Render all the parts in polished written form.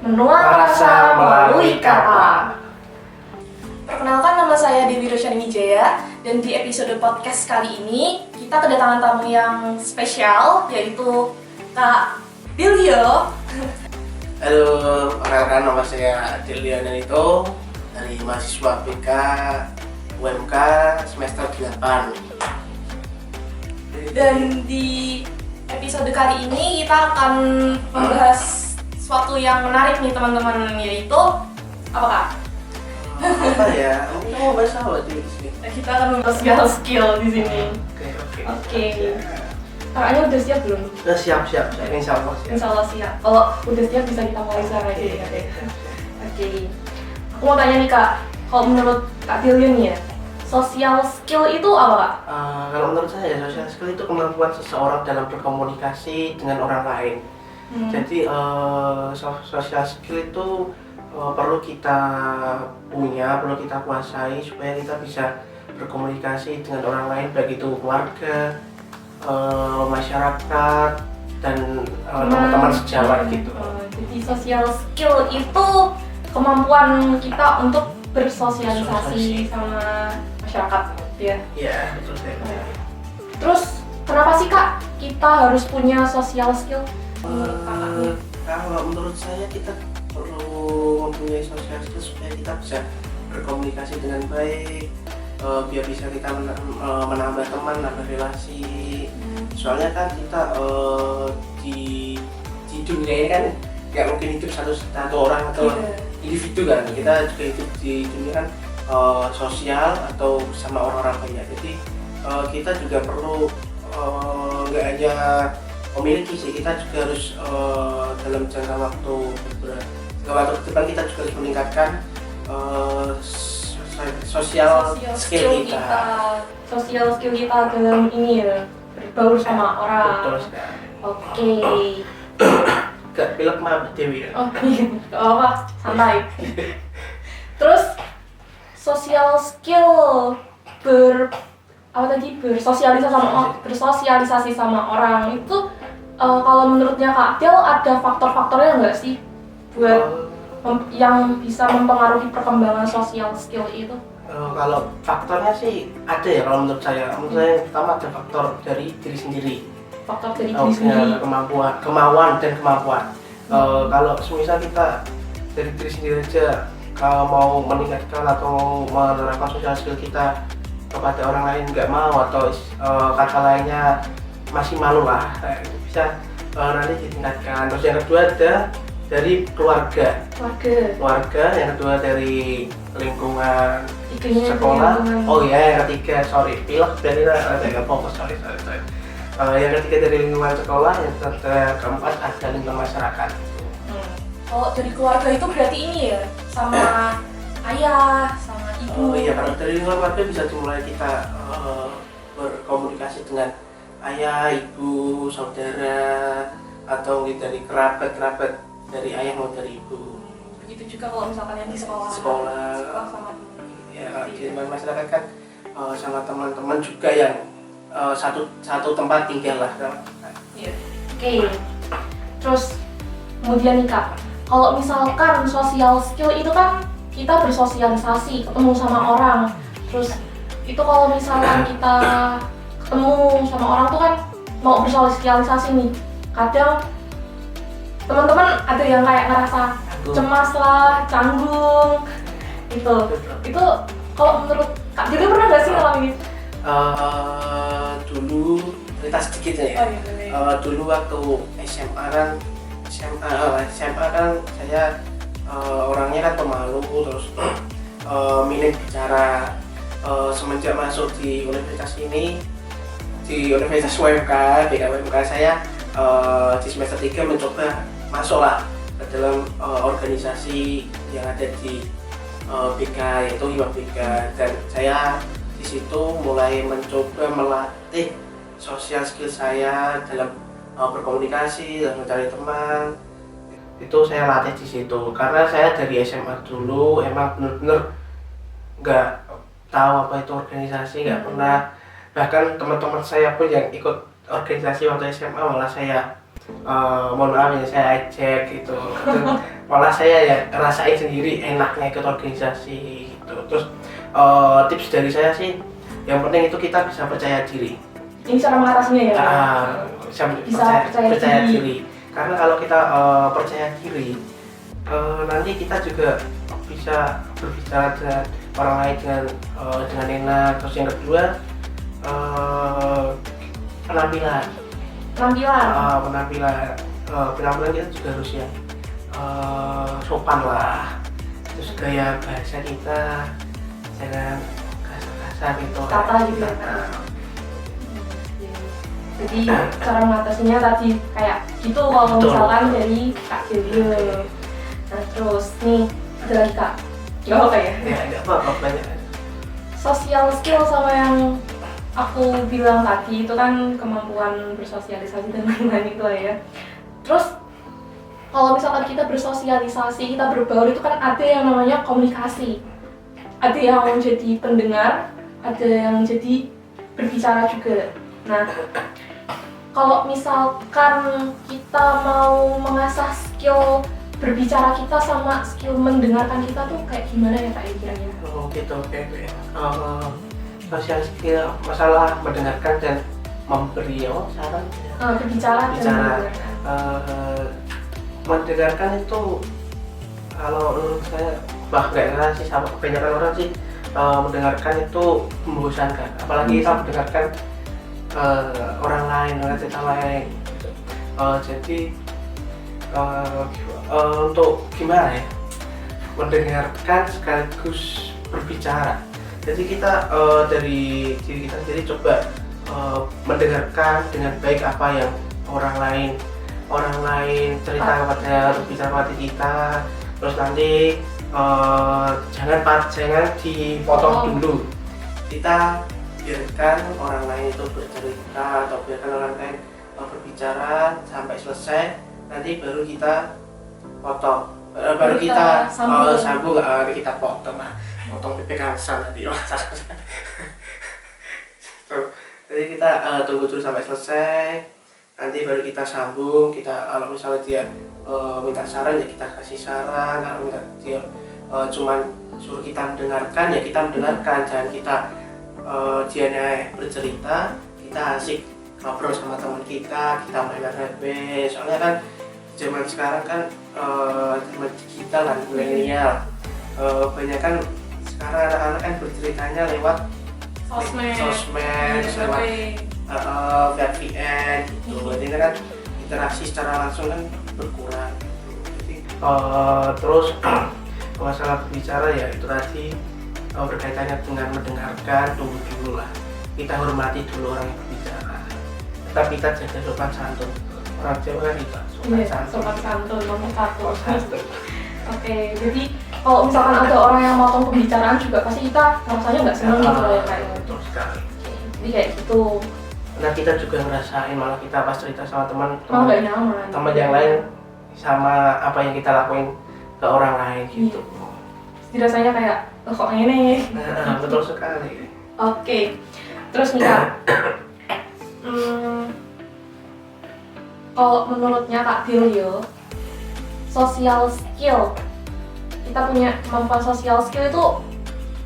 Menua rasa melalui kata. Perkenalkan, nama saya Dewi Rosyani Wijaya, dan di episode podcast kali ini kita kedatangan tamu yang spesial, yaitu Kak Dilio. Halo, perkenalkan nama saya Dilio Nanito dari mahasiswa BK UMK semester 8. Dan di episode kali ini kita akan membahas sesuatu yang menarik nih teman-teman, yaitu apa Kak? Apa ya? Kita mau bahas apa di sini? Kita akan membahas social skill di sini. Oke. Kakaknya udah siap belum? Siap. Insya Allah siap. Insya Allah siap. Kalau udah siap bisa kita mulai sekarang aja ya. Oke. Aku mau tanya nih Kak, kalau menurut Kak Dilio nih ya, social skill itu apa Kak? Kalau menurut saya, social skill itu kemampuan seseorang dalam berkomunikasi dengan orang lain. Jadi social skill itu perlu kita punya, perlu kita kuasai supaya kita bisa berkomunikasi dengan orang lain, baik itu keluarga, masyarakat, dan teman-teman sejawat gitu. Jadi social skill itu kemampuan kita untuk bersosialisasi sama masyarakat, ya? Iya, betul sekali. Terus kenapa sih Kak kita harus punya social skill? Kalau menurut saya kita perlu mempunyai social skill supaya kita bisa berkomunikasi dengan baik, biar bisa kita menambah teman, menambah relasi. Soalnya kan kita di dunia ini kan nggak mungkin hidup satu orang atau individu kan. Kita juga hidup di dunia kan sosial atau bersama orang-orang banyak. Jadi kita juga perlu nggak hanya memiliki sih, kita juga harus dalam jangka waktu ke depan kita juga harus meningkatkan social skill kita. Social skill kita dalam ini ya, berbaur sama orang. Betul sekali. Oke. Gak pilek mah Dewi ya? Oh iya, gak apa, santai. Terus social skill bersosialisasi sama orang itu kalau menurutnya Kak Del ada faktor-faktornya nggak sih buat yang bisa mempengaruhi perkembangan social skill itu? Kalau faktornya sih ada ya kalau menurut saya. Menurut saya yang pertama ada faktor dari diri sendiri. Faktor dari diri sendiri. Kemauan dan kemampuan. Kalau semisal kita dari diri sendiri aja kalau mau meningkatkan atau mau menerapkan social skill kita kepada orang lain nggak mau atau kata lainnya masih malu lah, bisa nanti ditingkatkan. Terus yang kedua ada dari keluarga, yang kedua dari lingkungan sekolah. Oh ya, yang ketiga pilek dari nggak fokus, sorry. Yang ketiga dari lingkungan sekolah, yang keempat ada lingkungan masyarakat. Kalau dari keluarga itu berarti ini ya, sama ayah, sama ibu. Oh iya, kalau dari lingkungan keluarga bisa dimulai kita berkomunikasi dengan ayah, ibu, saudara, atau dari kerabat dari ayah maupun dari ibu. Begitu juga kalau misalkan yang di sekolah sama ya, di lingkungan masyarakat kan sama teman-teman juga yang satu tempat tinggal lah. Iya. Oke. Terus kemudian nih Kak, kalau misalkan social skill itu kan kita bersosialisasi, ketemu sama orang. Terus itu kalau misalkan kita ketemu sama orang tuh kan mau bersosialisasi nih, kadang teman-teman ada yang kayak ngerasa cemas lah, canggung gitu. Itu kalau menurut Kak Dilio pernah nggak sih ngalamin itu? Dulu cerita sedikit ya. Dulu waktu SMA kan saya orangnya kan pemalu, terus minim bicara. Semenjak masuk di universitas ini, di Universitas UMK, BK UMK, saya di semester 3 mencoba masuklah ke dalam organisasi yang ada di BK, yaitu Hima BK, dan saya di situ mulai mencoba melatih social skill saya dalam berkomunikasi, dalam mencari teman. Itu saya latih di situ karena saya dari SMA dulu emang bener-bener nggak tahu apa itu organisasi, nggak pernah. Bahkan teman-teman saya pun yang ikut organisasi waktu SMA malah saya mohon maaf ya, saya ejek gitu. malah saya ya rasain sendiri enaknya ikut organisasi gitu. Terus tips dari saya sih yang penting itu kita bisa percaya diri. Ini cara mengatasinya ya? Bisa percaya diri. Karena kalau kita percaya diri, nanti kita juga bisa berbicara dengan orang lain dengan enak. Terus yang kedua penampilan kita juga harus yang sopan lah. Terus gaya bahasa kita jangan kasar-kasar gitu. Kata gitu ya. Jadi cara mengatasinya tadi kayak gitu kalau misalkan dari Kak Julio. Nah terus nih ada lagi Kak. Gak apa ya? Ya nggak apa-apa, banyak. Social skill sama yang aku bilang tadi itu kan kemampuan bersosialisasi dan lain-lain itu lah ya. Terus kalau misalkan kita bersosialisasi, kita berbaur itu kan ada yang namanya komunikasi. Ada yang jadi pendengar, ada yang jadi berbicara juga. Nah, kalau misalkan kita mau mengasah skill berbicara kita sama skill mendengarkan kita tuh kayak gimana ya Kak kira-kira? Oh gitu, oke. Social skill, masalah mendengarkan dan memberi saran. Berbicara dan mendengarkan. Mendengarkan itu kalau menurut saya nggak sih sama kebanyakan orang sih mendengarkan itu membosankan. Apalagi kita mendengarkan orang lain, orang cerita lain. Gitu. Jadi untuk gimana ya? Mendengarkan sekaligus berbicara. Jadi kita dari diri kita sendiri coba mendengarkan dengan baik apa yang orang lain cerita kepada berbicara kepada kita. Terus nanti jangan dipotong dulu. Kita biarkan orang lain itu bercerita atau biarkan orang lain berbicara sampai selesai. Nanti baru kita potong, baru kita sambung, kita potong lah. Potong PPK nanti jadi kita tunggu dulu sampai selesai, nanti baru kita sambung. Kita kalau misalnya dia minta saran ya kita kasih saran, kalau dia cuman suruh kita mendengarkan ya kita mendengarkan. Jangan kita dia bercerita, kita asik ngobrol sama teman kita main HP. Soalnya kan zaman sekarang kan zaman digital kan, milenial, banyak kan sekarang anak-anak kan berceritanya lewat sosmed, lewat VPN gitu. Jadi kan interaksi secara langsung kan berkurang. Jadi terus masalah berbicara ya itu tadi berkaitannya dengan mendengarkan. Tunggu dulu lah, kita hormati dulu orang yang berbicara, tapi kita jaga sopan santun. Orang Jawa kan itu sopan santun nomor satu. Oke, jadi kalau misalkan ada orang yang motong pembicaraan juga pasti kita rasanya nggak seneng gitu ya kayak. Betul sekali. Jadi kayak gitu. Nah kita juga ngerasain malah kita pas cerita sama teman yang lain sama apa yang kita lakuin ke orang lain gitu. Jadi rasanya kayak kok ini. Nah, betul sekali. Oke. Terus nih Kak, kalau menurutnya Kak Julio, social skill, kita punya kemampuan social skill itu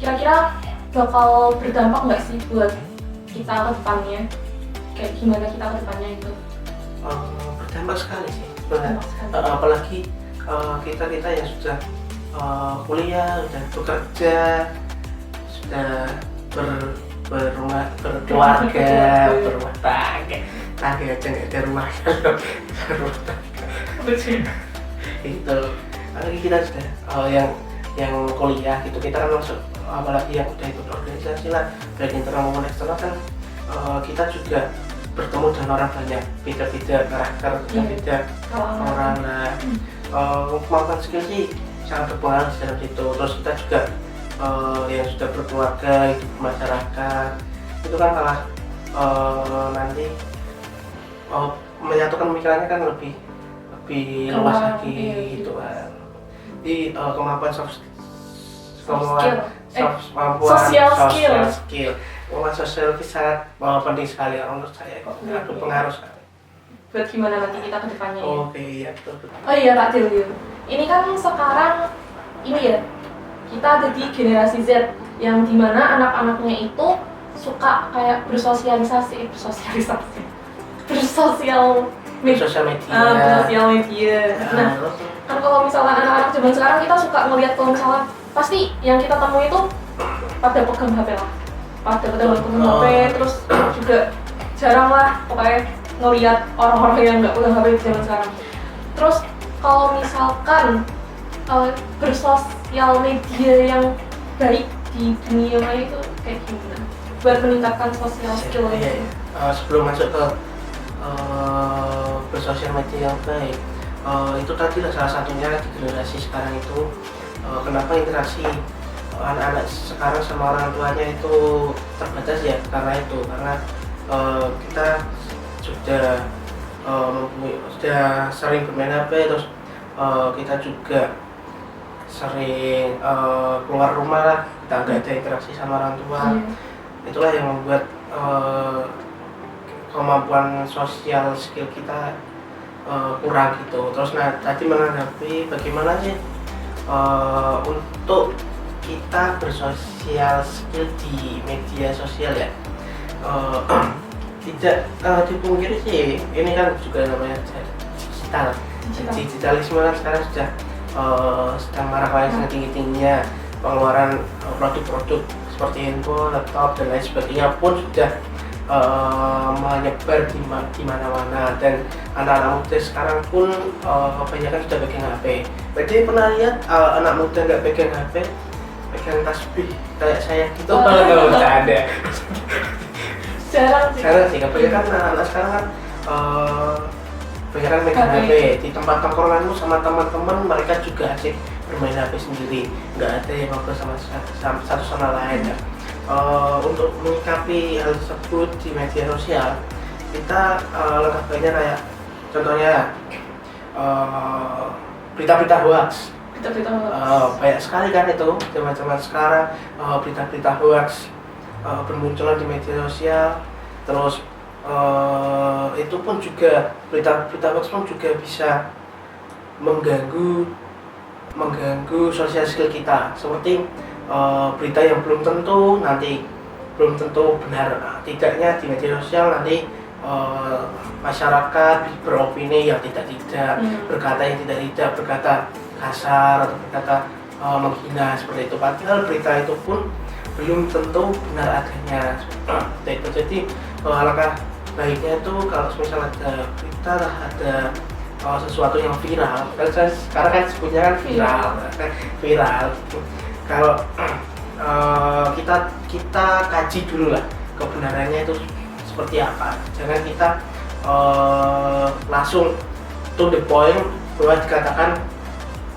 kira-kira bakal berdampak nggak sih buat kita ke depannya? Kayak gimana kita ke depannya itu? Berdampak sekali sih. Apalagi kita yang sudah kuliah, sudah bekerja, sudah berkeluarga, berumah tangga aja nggak ada rumahnya, berumah tangga. Itu apalagi kita sudah yang kuliah gitu, kita kan masuk, apalagi yang udah ikut organisasi lah baik internal maupun eksternal kan, kita juga bertemu dengan orang banyak, beda-beda karakter, beda-beda orang. Nah kemampuan skill sih sangat berpengaruh dalam situ. Terus kita juga yang sudah berkeluarga, hidup masyarakat itu kan malah nanti menyatukan pemikirannya kan lebih luas lagi gitu kan. Di kemampuan social skill sangat penting sekali menurut saya, kok berpengaruh sekali. Buat gimana nanti kita ke depannya ya? Oke, ya betul. Oh iya Kak Julio, ini kan sekarang ini ya, kita ada di generasi Z yang dimana anak-anaknya itu suka kayak bersosial media. Nah, kan kalau misalnya anak-anak zaman sekarang kita suka ngelihat kalau misalnya pasti yang kita temui itu pada pegang HP lah, pada pegang HP, terus juga jarang lah pokoknya ngelihat orang-orang yang nggak pegang HP di zaman sekarang. Terus kalau misalkan bersosial media yang baik di dunia maya itu kayak gimana buat meningkatkan sosial skill itu? Sebelum masuk ke bersosial media yang baik, itu tadi lah salah satunya di generasi sekarang itu kenapa interaksi anak-anak sekarang sama orang tuanya itu terbatas ya, karena kita sudah sering bermain HP, terus kita juga sering keluar rumah lah, kita nggak ada interaksi sama orang tua. Itulah yang membuat kemampuan sosial skill kita kurang gitu. Terus tadi menanggapi bagaimana sih untuk kita bersosial skill di media sosial ya, tidak dipungkiri sih, ini kan juga namanya digitalisme kan sekarang sudah sedang marak yang tinggi-tingginya, pengeluaran produk-produk seperti handphone, laptop dan lain sebagainya pun sudah menyebar di mana-mana, dan anak-anak muda sekarang pun kebanyakan sudah pegang HP. Berarti pernah lihat anak muda nggak pegang HP, pegang tasbih kayak saya gitu? Kalau nggak ada. Jarang sih, kebanyakan anak-anak sekarang kan kebanyakan pegang HP. Di tempat tongkronganmu sama teman-teman mereka juga asik bermain HP sendiri, nggak ada yang ngobrol sama satu sama lain ya. Untuk menyikapi hal tersebut di media sosial, kita langkah baiknya kayak contohnya berita-berita hoax. Banyak sekali kan itu zaman-zaman sekarang, berita-berita hoax bermunculan di media sosial. Terus itu pun juga berita-berita hoax pun juga bisa mengganggu sosial skill kita, seperti berita yang belum tentu benar. Tidaknya di media sosial nanti masyarakat beropini yang tidak, berkata yang tidak, berkata kasar atau berkata menghina seperti itu. Padahal berita itu pun belum tentu benar adanya. Jadi alangkah baiknya itu kalau misalnya ada berita, ada sesuatu yang viral, sekarang kan sebutnya kan viral gitu. Kalau kita kaji dulu lah kebenarannya itu seperti apa. Jangan kita langsung to the point bahwa dikatakan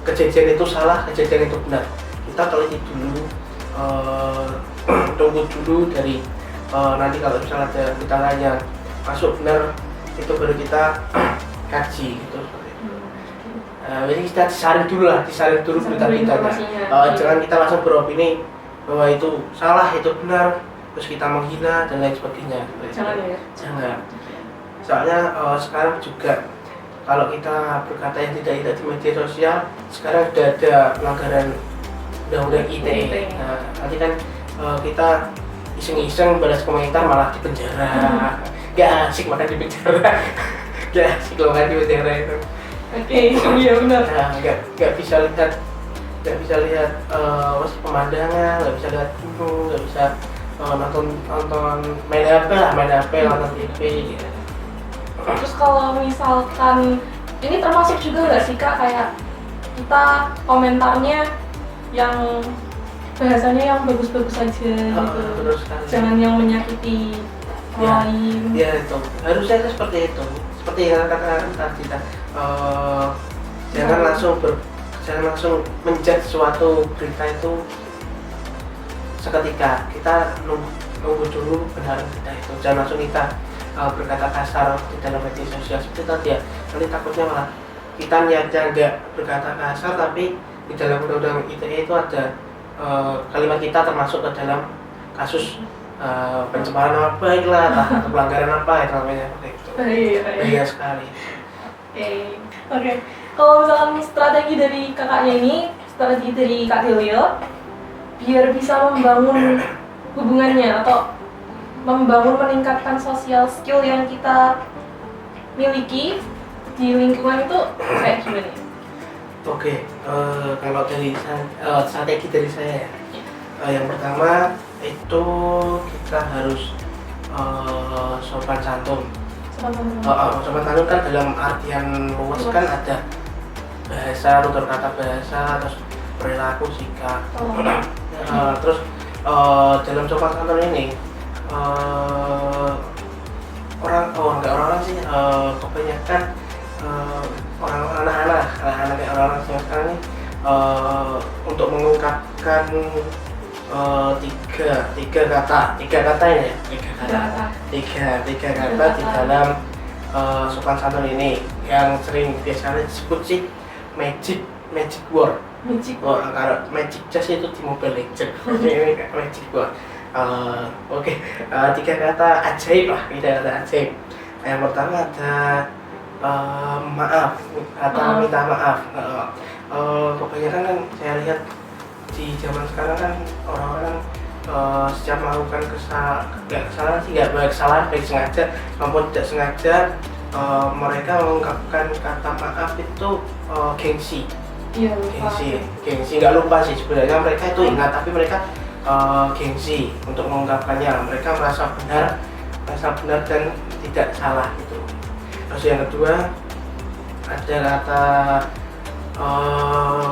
kejadian itu salah, kejadian itu benar. Kita teliti dulu, tunggu dulu dari nanti kalau misalnya ada berita lain yang masuk benar, itu baru kita kaji gitu. Jadi kita disaring dulu berita-beritanya. Jangan kita langsung beropini bahwa itu salah, itu benar, terus kita menghina dan lain sebagainya. Jangan. Soalnya sekarang juga kalau kita berkata yang tidak di media sosial, sekarang sudah ada pelanggaran undang-undang ITE. Nah, nanti kan kita iseng-iseng balas komentar malah di penjara. Gak asik makan di penjara. Gak asik kalau makan di penjara itu. Iya benar. Nah, nggak bisa lihat pemandangan, nggak bisa lihat gunung, nggak bisa nonton main HP, nonton TV gitu. Terus kalau misalkan ini termasuk juga nggak sih Kak, kayak kita komentarnya yang bahasanya yang bagus-bagus aja gitu, jangan yang menyakiti lain. Ya itu harusnya seperti itu. Seperti yang katakan tadi, jangan langsung menjudge suatu berita itu seketika. Kita nunggu dulu benar berita itu. Jangan langsung kita berkata kasar di dalam media sosial seperti tadi ya. Nanti takutnya malah kita niatnya nggak berkata kasar, tapi di dalam undang-undang ITE itu ada kalimat kita termasuk ke dalam kasus pencemaran nama baik lah, atau pelanggaran apa itu namanya seperti itu. Bahaya sekali. Oke. Kalau misalkan strategi dari kakaknya ini, strategi dari Kak Delio, biar bisa membangun hubungannya atau meningkatkan sosial skill yang kita miliki di lingkungan itu kayak gimana? Oke, kalau dari strategi dari saya ya, yang pertama itu kita harus sopan santun. Sopan santun kan dalam artian luas kan ada bahasa, tutur kata bahasa, terus perilaku, sikap. Terus dalam sopan santun ini orang-orang sih kebanyakan anak-anak kayak orang-orang sekarang ini untuk mengungkapkan tiga kata ini ya tiga kata di dalam sopan santun ini yang sering biasanya disebut sih magic word. Kalau magic just itu di Mobile Legends. Ini magic word. Tiga kata ajaib lah, tiga kata ajaib. Yang pertama ada maaf atau minta maaf. Kebanyakan kan saya lihat di zaman sekarang kan orang-orang setiap melakukan kesalahan baik sengaja maupun tidak sengaja, mereka mengungkapkan kata maaf itu gengsi. Iya, Gengsi nggak lupa sih sebenarnya, mereka itu ingat tapi mereka gengsi untuk mengungkapkannya. Mereka merasa benar dan tidak salah gitu. Terus yang kedua ada kata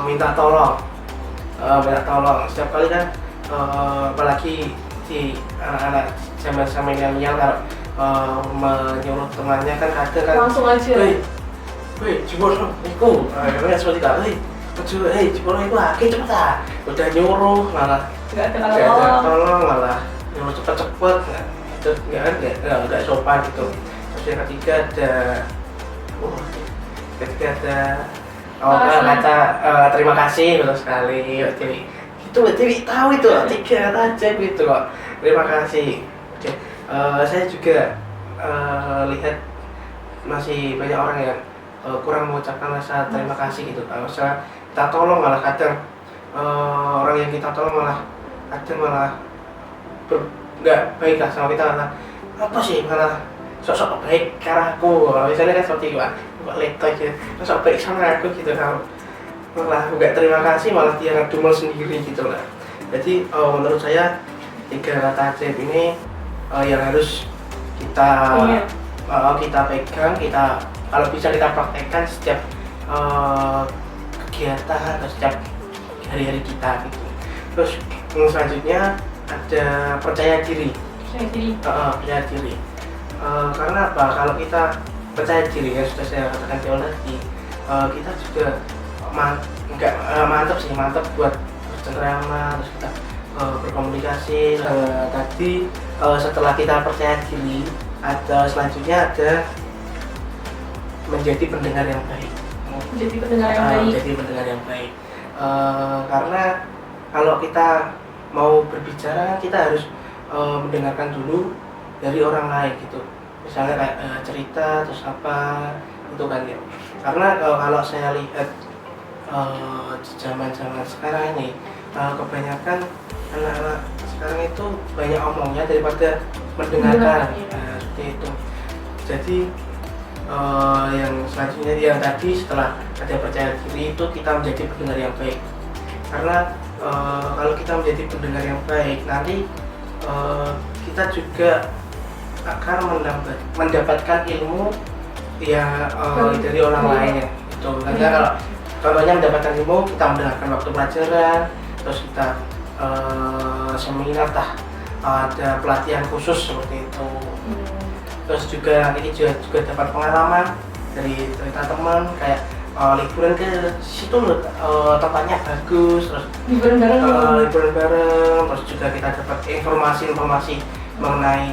minta tolong. Setiap kali kan apalagi di anak-anak zaman milenial kalau menyuruh temannya kan kadang kan langsung aja. Jebol iku. Seperti itu. Jebol iku akeh cepet ah. Udah nyuruh malah Nggak ada tolong, malah nyuruh cepet-cepet. Itu enggak sopan gitu. Terus yang ketiga ada kata terima kasih, betul sekali. Dewi tahu itu tiga kata aja gitu kok. Terima kasih. Oke. Saya juga lihat masih banyak orang yang kurang mengucapkan rasa terima kasih gitu. Kalau misalnya kita tolong malah kadang orang yang kita tolong malah nggak baik lah sama kita, apa sih malah sok baik karena aku. Misalnya kan seperti itu, kok letoy gitu, sok baik sama aku gitu, malah nggak terima kasih, malah dia ngedumel sendiri gitu lah. Jadi menurut saya tiga kata ajaib ini yang harus kita pegang, kalau bisa kita praktekkan setiap kegiatan atau setiap hari-hari kita gitu. Terus selanjutnya ada percaya diri. Percaya diri. Karena apa? Kalau kita percaya diri, yang sudah saya katakan di awal tadi, kita juga mantap buat bercengkrama, terus kita berkomunikasi. Tadi setelah kita percaya diri, selanjutnya ada menjadi pendengar yang baik. Menjadi pendengar yang baik. Karena kalau kita mau berbicara, kita harus mendengarkan dulu dari orang lain gitu. Misalnya kayak cerita terus apa itu kan ya. Karena kalau saya lihat di zaman sekarang ini, kebanyakan anak-anak sekarang itu banyak omongnya daripada mendengarkan. Seperti itu. Jadi yang selanjutnya yang tadi setelah ada percaya diri itu kita menjadi pendengar yang baik. Karena kalau kita menjadi pendengar yang baik, nanti kita juga akan mendapatkan ilmu yang dari orang lain ya. Itu karena kalau contohnya mendapatkan ilmu, kita mendengarkan waktu pelajaran, terus kita seminar ada pelatihan khusus seperti itu. Terus juga nanti juga dapat pengalaman dari cerita teman, kayak liburan ke situ loh, tempatnya bagus, terus liburan bareng, terus juga kita dapat informasi mengenai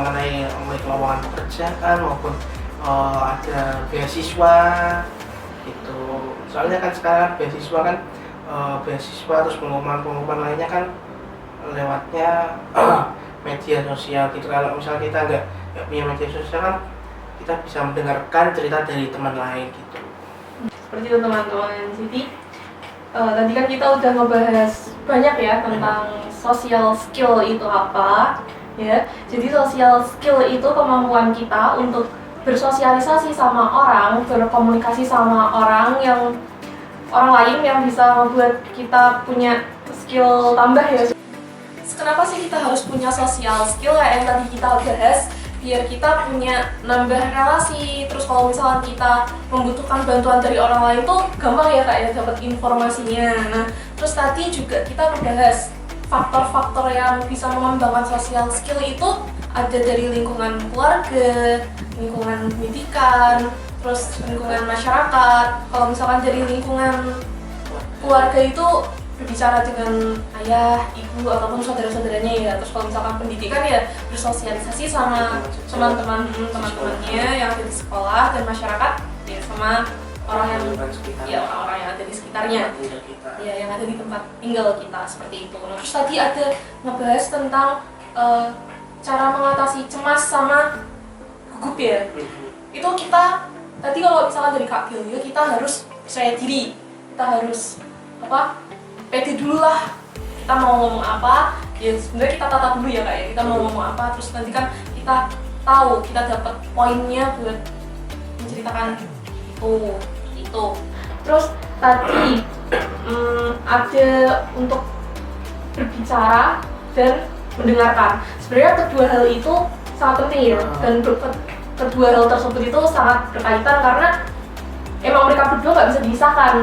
mengenai lowongan pekerjaan maupun ada beasiswa gitu. Soalnya kan sekarang beasiswa terus pengumuman lainnya kan lewatnya media sosial gitu. Kalau misalnya kita nggak punya media sosial kan kita bisa mendengarkan cerita dari teman lain gitu. Seperti itu teman-teman. Jadi tadi kan kita udah ngebahas banyak ya tentang social skill itu apa ya. Jadi social skill itu kemampuan kita untuk bersosialisasi sama orang, berkomunikasi sama orang lain yang bisa membuat kita punya skill tambah ya. Kenapa sih kita harus punya social skill kayak yang tadi kita bahas? Biar kita punya nambah relasi. Terus kalau misalnya kita membutuhkan bantuan dari orang lain tuh gampang ya Kak ya dapat informasinya. Nah, terus tadi juga kita membahas faktor-faktor yang bisa mengembangkan social skill itu ada dari lingkungan keluarga, lingkungan pendidikan, terus lingkungan masyarakat. Kalau misalkan dari lingkungan keluarga itu berbicara dengan ayah, ibu, ataupun saudara-saudaranya ya. Terus kalau misalkan pendidikan ya bersosialisasi sama teman-temannya yang ada di sekolah, dan masyarakat ya sama orang yang ada di sekitarnya, ya yang ada di tempat tinggal kita seperti itu. Nah, terus tadi ada ngebahas tentang cara mengatasi cemas sama gugup ya. Itu kita tadi kalau misalkan dari Kak Bilio, kita harus percaya diri, kita harus pede dulu lah, kita mau ngomong apa ya sebenarnya kita tata dulu ya Kak ya, kita mau ngomong apa, terus nanti kan kita tahu, kita dapat poinnya buat menceritakan itu. Terus tadi ada untuk berbicara dan mendengarkan. Sebenarnya kedua hal itu sangat penting ya, dan kedua hal tersebut itu sangat berkaitan karena emang mereka berdua nggak bisa dipisahkan.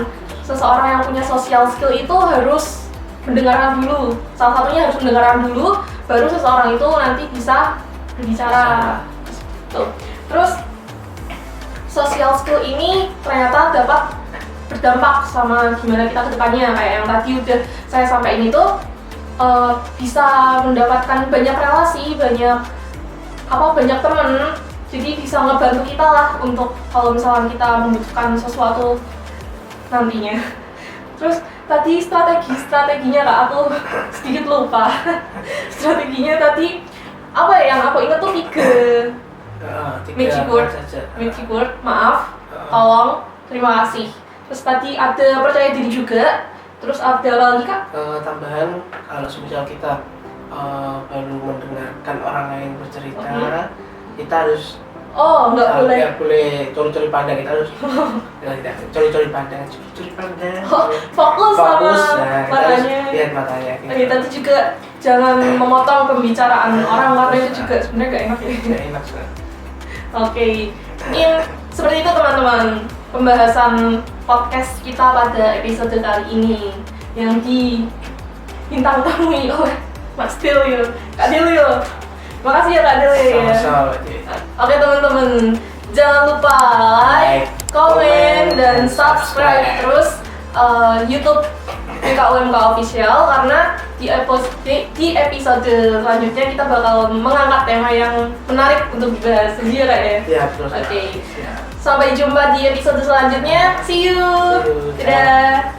Seseorang yang punya social skill itu harus mendengarkan dulu. Salah satunya harus mendengarkan dulu, baru seseorang itu nanti bisa berbicara. Tuh. Terus social skill ini ternyata dapat berdampak sama gimana kita ke depannya. Kayak yang tadi udah saya sampaikan itu bisa mendapatkan banyak relasi, banyak temen. Jadi bisa ngebantu kita lah untuk kalau misalnya kita membutuhkan sesuatu nantinya. Terus tadi strateginya Kak, aku sedikit lupa. Strateginya tadi apa ya yang aku ingat tuh 3 magic word, maaf, tolong, terima kasih. Terus tadi ada percaya diri juga. Terus ada apa lagi Kak? Tambahan, kalau misal kita baru mendengarkan orang lain bercerita, kita harus nggak boleh curi-curi pandang, kita harus curi-curi pandang. Fokus sama matanya. Lihat matanya. Oke, tadi juga jangan memotong pembicaraan orang karena itu juga sebenarnya gak enak ya. Gak enak sih. Oke, mungkin seperti itu teman-teman pembahasan podcast kita pada episode kali ini yang dibintang tamui oleh Mas Delio, Kak Delio. Makasih ya Kak Delio ya. Oke teman-teman, jangan lupa like, komen, dan subscribe terus YouTube BKUMK Official, karena di episode selanjutnya kita bakal mengangkat tema yang menarik untuk dibahas. Iya Kak ya? Iya, betul. Oke. Sampai jumpa di episode selanjutnya. See you. Dadah.